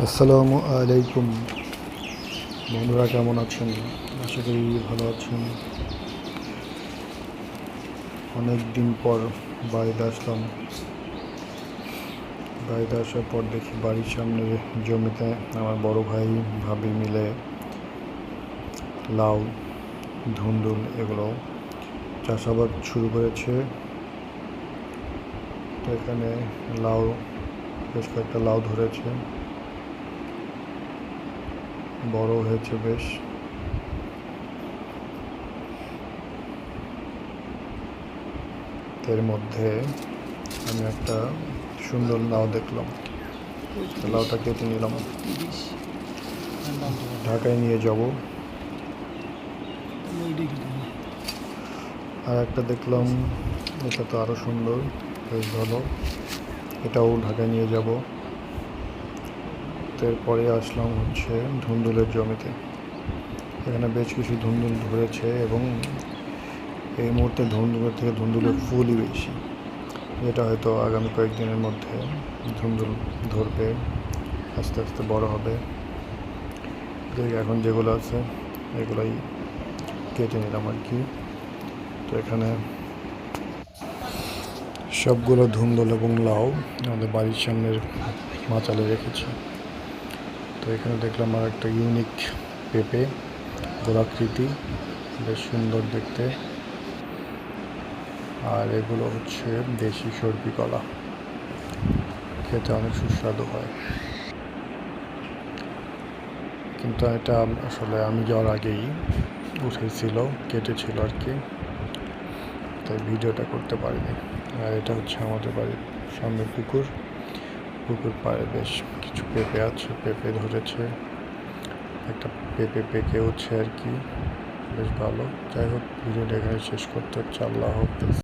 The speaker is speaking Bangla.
আসসালামু আলাইকুম বন্ধুরা, কেমন আছেন? আশা করি ভালো আছেন। অনেক দিন পর বাড়িতে আসলাম। বাড়িতে আসার পর দেখি বাড়ির সামনে জমিতে আমার বড় ভাই ভাবি মিলে লাউ, ধুন্দুল এগুলো চাষাবাদ শুরু করেছে। তো এখানে লাউ, বেশ কয়েকটা লাউ ধরেছে, বড় হয়েছে বেশ। এর মধ্যে আমি একটা সুন্দর লাউ দেখলাম, লাউটা কেটে নিলাম, ঢাকায় নিয়ে যাব। আর একটা দেখলাম, এটা তো আরও সুন্দর, বেশ ভালো, এটাও ঢাকায় নিয়ে যাব। এরপরে আসলাম হচ্ছে ধুন্দুলের জমিতে। এখানে বেশ কিছু ধুন্দুল ধরেছে এবং এই মুহূর্তে ধুন্দুলের থেকে ধুন্দুলের ফুলই বেশি, যেটা হয়তো আগামী কয়েকদিনের মধ্যে ধুন্দুল ধরবে, আস্তে আস্তে বড় হবে। এখন যেগুলো আছে এগুলোই কেটে নিলাম আর কি। তো এখানে সবগুলো ধুন্দুল এবং লাউ আমাদের বাড়ির সামনের মাচালে রেখেছি। তো এখানে দেখলাম আর একটা ইউনিক পেঁপে, গোলাকৃতি, বেশ সুন্দর দেখতে। আর এগুলো হচ্ছে দেশি সর্বি কলা, খেতে অনেক সুস্বাদু হয়। কিন্তু এটা আসলে আমি যাওয়ার আগেই উঠেছিল, কেটেছিল আর কি, তাই ভিডিওটা করতে পারিনি। আর এটা হচ্ছে আমাদের বাড়ির সামনে পুকুর পাড়ে বেশ কিছু পেঁপে আছে, পেঁপে ধরেছে, একটা পেঁপে পেকে উঠছে আর কি, বেশ ভালো। যাই হোক, ভিডিওটা এখানে শেষ করতে হচ্ছে। আল্লাহ হাফেজ।